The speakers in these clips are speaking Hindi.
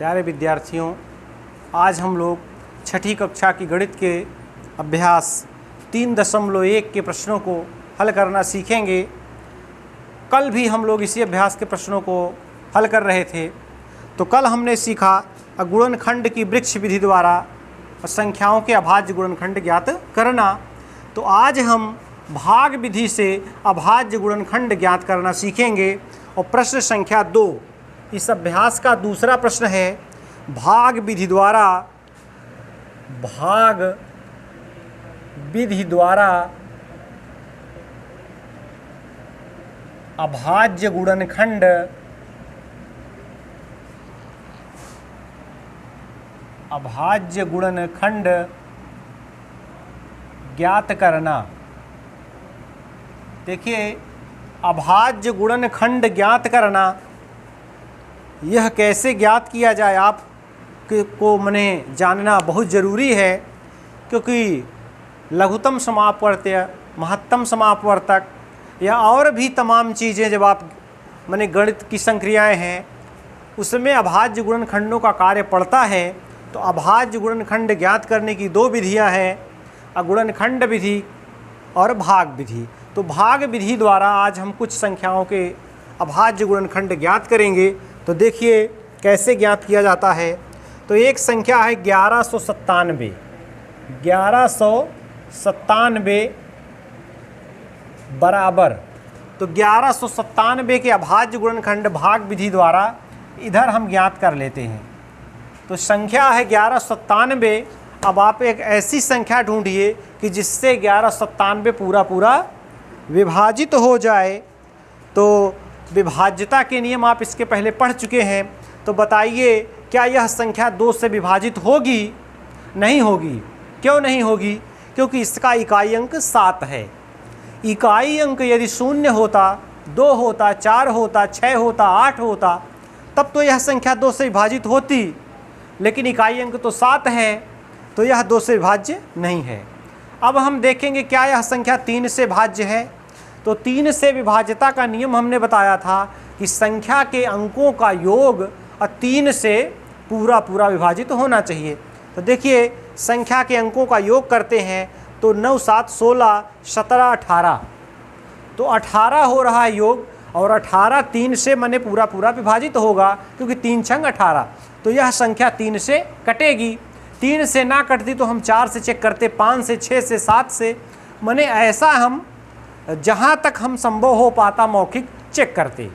प्यारे विद्यार्थियों, आज हम लोग छठी कक्षा की गणित के अभ्यास 3.1 के प्रश्नों को हल करना सीखेंगे। कल भी हम लोग इसी अभ्यास के प्रश्नों को हल कर रहे थे। तो कल हमने सीखा गुणनखंड की वृक्ष विधि द्वारा संख्याओं के अभाज्य गुणनखंड ज्ञात करना। तो आज हम भाग विधि से अभाज्य गुणनखंड ज्ञात करना सीखेंगे। और प्रश्न संख्या 2 इस अभ्यास का दूसरा प्रश्न है, भाग विधि द्वारा अभाज्य गुणनखंड ज्ञात करना। देखिए, अभाज्य गुणनखंड ज्ञात करना, यह कैसे ज्ञात किया जाए आप को मैंने जानना बहुत ज़रूरी है, क्योंकि लघुत्तम समापवर्त्य, महत्तम समापवर्तक या और भी तमाम चीज़ें जब आप मैंने गणित की संक्रियाएं हैं उसमें अभाज्य गुणनखंडों का कार्य पड़ता है। तो अभाज्य गुणनखंड ज्ञात करने की 2 विधियां हैं, गुणनखंड विधि और भाग विधि। तो भाग विधि द्वारा आज हम कुछ संख्याओं के अभाज्य गुणनखंड ज्ञात करेंगे। तो देखिए कैसे ज्ञात किया जाता है। तो एक संख्या है 1197। 1197 बराबर, तो 1197 के अभाज्य गुणनखंड भाग विधि द्वारा इधर हम ज्ञात कर लेते हैं। तो संख्या है 1197। अब आप एक ऐसी संख्या ढूंढिए कि जिससे 1197 पूरा विभाजित हो जाए। तो विभाज्यता के नियम आप इसके पहले पढ़ चुके हैं। तो बताइए, क्या यह संख्या 2 से विभाजित होगी? नहीं होगी। क्यों नहीं होगी? क्योंकि इसका इकाई अंक 7 है। इकाई अंक यदि 0 होता, 2 होता, 4 होता, 6 होता, 8 होता, तब तो यह संख्या 2 से विभाजित होती। लेकिन इकाई अंक तो 7 है, तो यह 2 से विभाज्य नहीं है। अब हम देखेंगे क्या यह संख्या 3 से भाज्य है। तो 3 से विभाज्यता का नियम हमने बताया था कि संख्या के अंकों का योग 3 से पूरा विभाजित होना चाहिए। तो देखिए, संख्या के अंकों का योग करते हैं तो 9, 7, 16, 17, 18, तो 18 हो रहा है योग। और 18 3 से माने पूरा विभाजित होगा, क्योंकि 3 छंग 18। तो यह संख्या 3 से कटेगी। 3 से ना कटती तो हम 4 से चेक करते, 5 से, 6 से, 7 से, माने ऐसा हम जहाँ तक हम संभव हो पाता मौखिक चेक करते।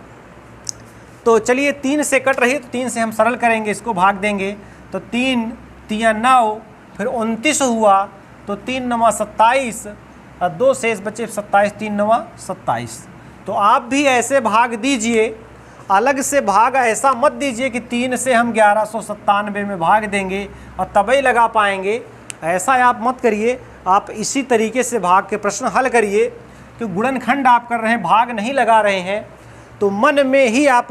तो चलिए, 3 से कट रही है तो 3 से हम सरल करेंगे, इसको भाग देंगे। तो 3 3 9, फिर 29 हुआ, तो 3 9 27 और 2 शेष बचे 27, 3 9 27। तो आप भी ऐसे भाग दीजिए, अलग से भाग ऐसा मत दीजिए कि 3 से हम 1197 में भाग देंगे और तभी लगा पाएंगे। ऐसा आप मत करिए। आप इसी तरीके से भाग के प्रश्न हल करिए, कि गुणनखंड आप कर रहे हैं, भाग नहीं लगा रहे हैं। तो मन में ही आप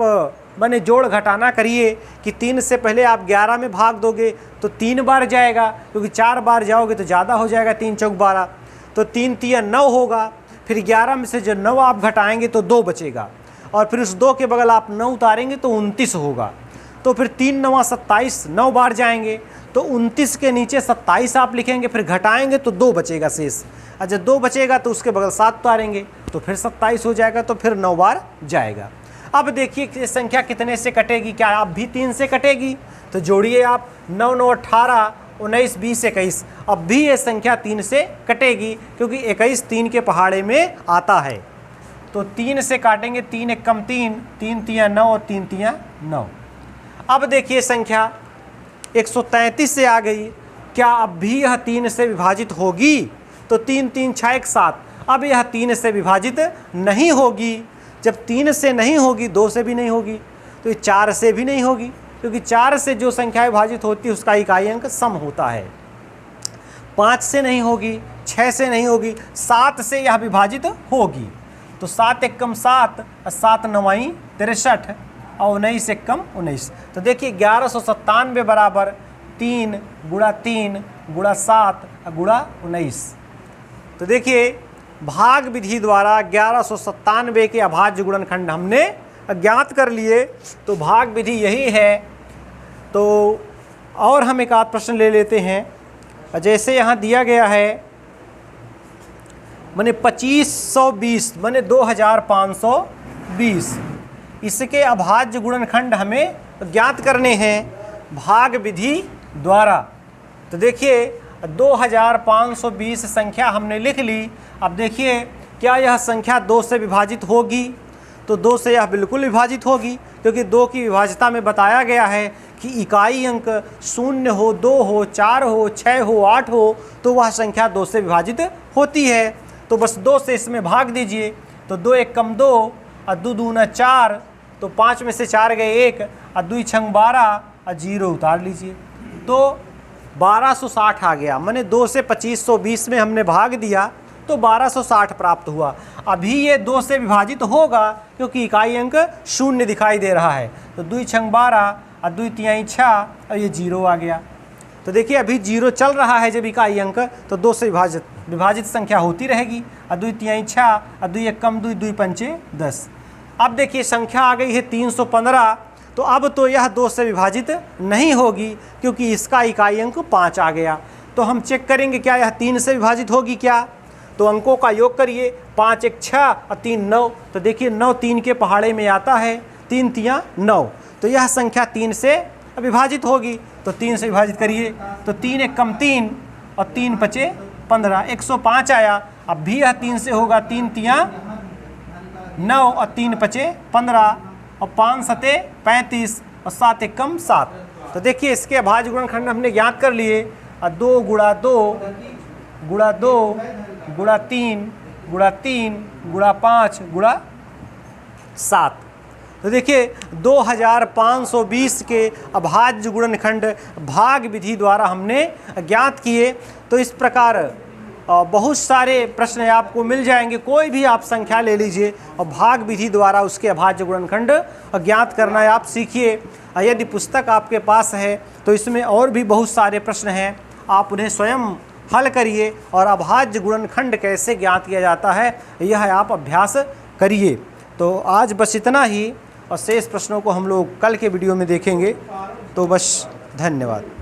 माने जोड़ घटाना करिए कि 3 से पहले आप 11 में भाग दोगे तो 3 बार जाएगा, क्योंकि 4 बार जाओगे तो ज़्यादा हो जाएगा, 3 चौक 12, तो 3 3 9 होगा। फिर 11 में से जो 9 आप घटाएंगे तो 2 बचेगा, और फिर उस 2 के बगल आप 9 उतारेंगे तो 29 होगा। तो फिर 3 9 27, 9 बार जाएंगे तो 29 के नीचे 27 आप लिखेंगे, फिर घटाएंगे तो 2 बचेगा शेष। और जब 2 बचेगा तो उसके बगल 7 उतारेंगे तो फिर 27 हो जाएगा, तो फिर 9 बार जाएगा। अब देखिए कि संख्या कितने से कटेगी। क्या आप भी 3 से कटेगी? तो जोड़िए आप, 9 9 18, 19 20 21। अब भी ये संख्या 3 से कटेगी, क्योंकि 21 3 के पहाड़े में आता है। तो 3 से काटेंगे, 3 1 कम 3, 3 3 9 और 3 3 9। अब देखिए संख्या 133 से आ गई। क्या अब भी यह 3 से विभाजित होगी? तो 3 3 6 1 7। अब यह 3 से विभाजित नहीं होगी। जब 3 से नहीं होगी, 2 से भी नहीं होगी, तो 4 से भी नहीं होगी, क्योंकि 4 से जो संख्या विभाजित होती है उसका इकाई अंक सम होता है। 5 से नहीं होगी, 6 से नहीं होगी, 7 से यह विभाजित होगी। तो 7 1 कम 7, 7 9 63 और 19 1 कम 19। तो देखिए 1197 बराबर 3 गुणा 3 गुणा 7 गुणा 19। तो देखिए भाग विधि द्वारा 1197 के अभाज्य गुणनखंड हमने ज्ञात कर लिए। तो भाग विधि यही है। तो तो और हम एक आध प्रश्न ले लेते हैं। जैसे यहाँ दिया गया है माने 2520 माने 2520, इसके अभाज्य गुणनखंड हमें ज्ञात करने हैं भाग विधि द्वारा। तो देखिए 2520 संख्या हमने लिख ली। अब देखिए क्या यह संख्या 2 से विभाजित होगी? तो 2 से यह बिल्कुल विभाजित होगी, क्योंकि 2 की विभाज्यता में बताया गया है कि इकाई अंक 0 हो, 2 हो, 4 हो, 6 हो, 8 हो, तो वह संख्या 2 से विभाजित होती है। तो बस 2 से इसमें भाग दीजिए। तो 2 एक कम 2 और 2 दूना 4, तो 5 में से 4 गए 1 और 2 छंग 12 और 0 उतार लीजिए, तो 1260 आ गया। मैंने 2 से 2520 में हमने भाग दिया तो 1260 प्राप्त हुआ। अभी ये 2 से विभाजित होगा क्योंकि इकाई अंक 0 दिखाई दे रहा है। तो 2 छंग 12 और 2 तिहाई 6 और ये 0 आ गया। तो देखिए अभी 0 चल रहा है जब इकाई अंक, तो 2 से विभाजित संख्या होती रहेगी। और 2 तिहाई 6 और 2 एक कम 2, 2 पंचे 10। अब देखिए संख्या आ गई है 315। तो अब तो यह 2 से विभाजित नहीं होगी क्योंकि इसका इकाई अंक 5 आ गया। तो हम चेक करेंगे क्या यह 3 से विभाजित होगी क्या? तो अंकों का योग करिए, 5 एक 6 और 3 9। तो देखिए 9 3 के पहाड़े में आता है, 3 तियाँ 9, तो यह संख्या 3 से विभाजित होगी। तो 3 से विभाजित करिए, तो 3 एक कम 3 और 3 पचे 15, 105 आया। अब भी यह 3 से होगा, 3 तियाँ 9 और 3 पचे 15 और 5 सते 35 और 7 एक कम 7। तो देखिए इसके अभाज्य गुणनखंड हमने ज्ञात कर लिए। और 2 गुणा 2 गुणा 2 गुणा 3 गुणा 3 गुणा 5 गुणा 7। तो देखिए 2520 के अभाज्य गुणनखंड भाग विधि द्वारा हमने ज्ञात किए। तो इस प्रकार बहुत सारे प्रश्न आपको मिल जाएंगे, कोई भी आप संख्या ले लीजिए और भाग विधि द्वारा उसके अभाज्य गुणनखंड ज्ञात करना आप सीखिए। यदि पुस्तक आपके पास है तो इसमें और भी बहुत सारे प्रश्न हैं, आप उन्हें स्वयं हल करिए और अभाज्य गुणनखंड कैसे ज्ञात किया जाता है यह आप अभ्यास करिए। तो आज बस इतना ही, और शेष प्रश्नों को हम लोग कल के वीडियो में देखेंगे। तो बस धन्यवाद।